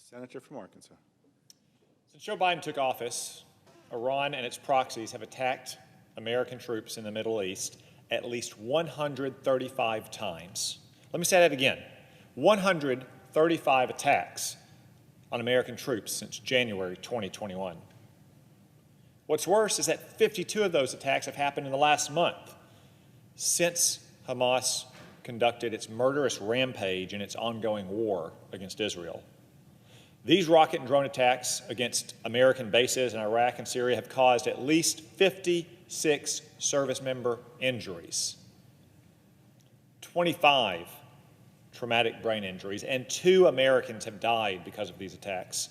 Senator from Arkansas. Since Joe Biden took office, Iran and its proxies have attacked American troops in the Middle East at least 135 times. Let me say that again. 135 attacks on American troops since January 2021. What's worse is that 52 of those attacks have happened in the last month, since Hamas conducted its murderous rampage in its ongoing war against Israel. These rocket and drone attacks against American bases in Iraq and Syria have caused at least 56 service member injuries, 25 traumatic brain injuries, and 2 Americans have died because of these attacks.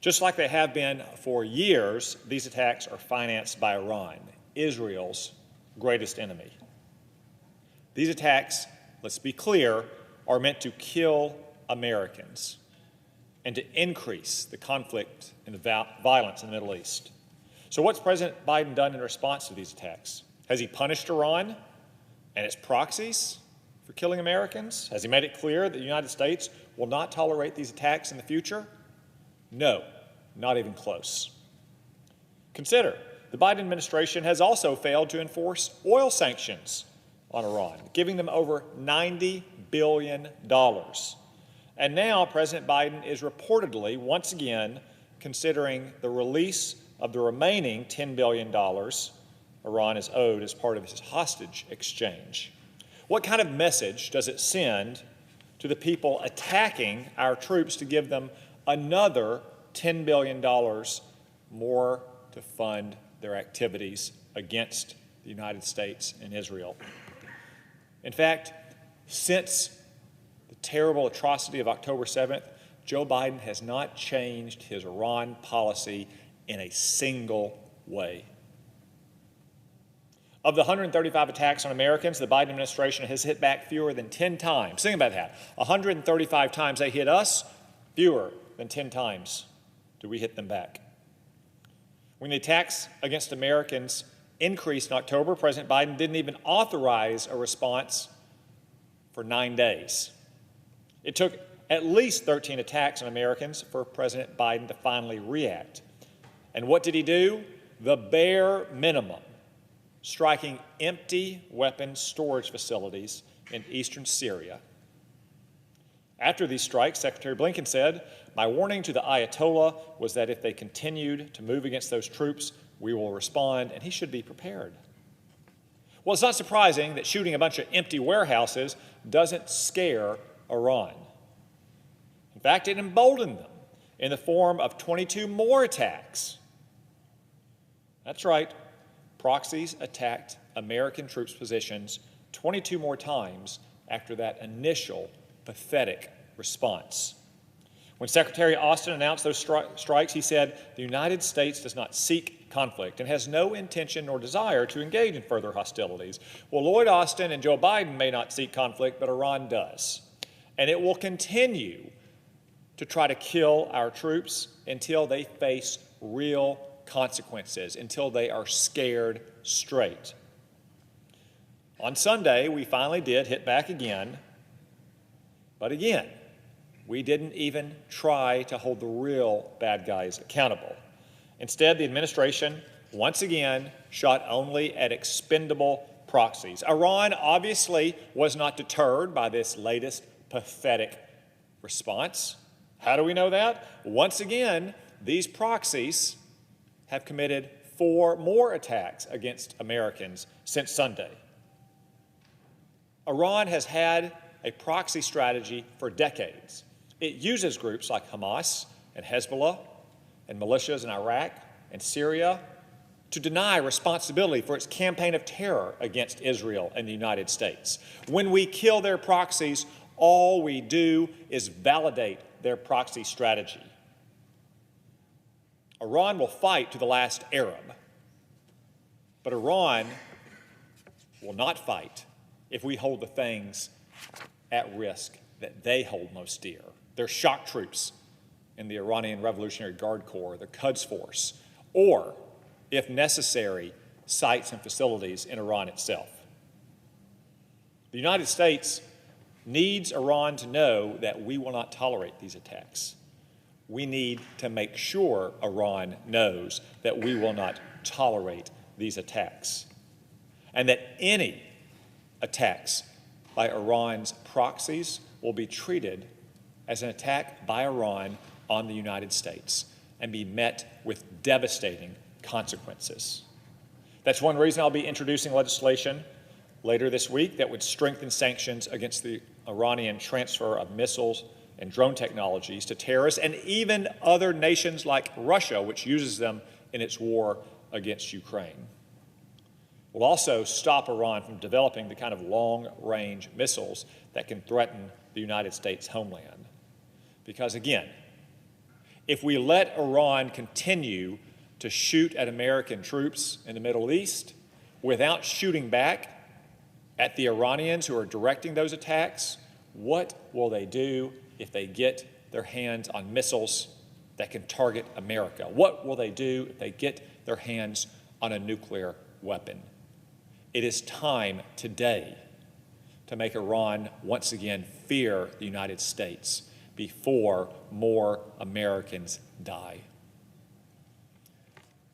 Just like they have been for years, these attacks are financed by Iran, Israel's greatest enemy. These attacks, let's be clear, are meant to kill Americans and to increase the conflict and the violence in the Middle East. So what's President Biden done in response to these attacks? Has he punished Iran and its proxies for killing Americans? Has he made it clear that the United States will not tolerate these attacks in the future? No, not even close. Consider, the Biden administration has also failed to enforce oil sanctions on Iran, giving them over $90 billion. And now President Biden is reportedly once again considering the release of the remaining $10 billion Iran is owed as part of his hostage exchange. What kind of message does it send to the people attacking our troops to give them another $10 billion more to fund their activities against the United States and Israel? In fact, since the terrible atrocity of October 7th, Joe Biden has not changed his Iran policy in a single way. Of the 135 attacks on Americans, the Biden administration has hit back fewer than 10 times. Think about that. 135 times they hit us, fewer than 10 times do we hit them back. When the attacks against Americans increased in October, President Biden didn't even authorize a response for 9 days. It took at least 13 attacks on Americans for President Biden to finally react. And what did he do? The bare minimum, striking empty weapons storage facilities in eastern Syria. After these strikes, Secretary Blinken said, "My warning to the Ayatollah was that if they continued to move against those troops, we will respond," and he should be prepared. Well, it's not surprising that shooting a bunch of empty warehouses doesn't scare Iran. In fact, it emboldened them in the form of 22 more attacks. That's right, proxies attacked American troops' positions 22 more times after that initial pathetic response. When Secretary Austin announced those strikes, he said, "The United States does not seek conflict and has no intention nor desire to engage in further hostilities." Well, Lloyd Austin and Joe Biden may not seek conflict, but Iran does. And it will continue to try to kill our troops until they face real consequences, until they are scared straight. On Sunday, we finally did hit back again, but again, we didn't even try to hold the real bad guys accountable. Instead, the administration once again shot only at expendable proxies. Iran obviously was not deterred by this latest pathetic response. How do we know that? Once again, these proxies have committed 4 more attacks against Americans since Sunday. Iran has had a proxy strategy for decades. It uses groups like Hamas and Hezbollah and militias in Iraq and Syria to deny responsibility for its campaign of terror against Israel and the United States. When we kill their proxies, all we do is validate their proxy strategy. Iran will fight to the last Arab, but Iran will not fight if we hold the things at risk that they hold most dear. Their shock troops in the Iranian Revolutionary Guard Corps, the Quds Force, or, if necessary, sites and facilities in Iran itself. The United States needs Iran to know that we will not tolerate these attacks. We need to make sure Iran knows that we will not tolerate these attacks, and that any attacks by Iran's proxies will be treated as an attack by Iran on the United States and be met with devastating consequences. That's one reason I'll be introducing legislation later this week that would strengthen sanctions against the Iranian transfer of missiles and drone technologies to terrorists and even other nations like Russia, which uses them in its war against Ukraine. We'll also stop Iran from developing the kind of long-range missiles that can threaten the United States homeland. Because again, if we let Iran continue to shoot at American troops in the Middle East without shooting back at the Iranians who are directing those attacks, what will they do if they get their hands on missiles that can target America? What will they do if they get their hands on a nuclear weapon? It is time today to make Iran once again fear the United States before more Americans die.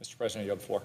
Mr. President, you have the floor.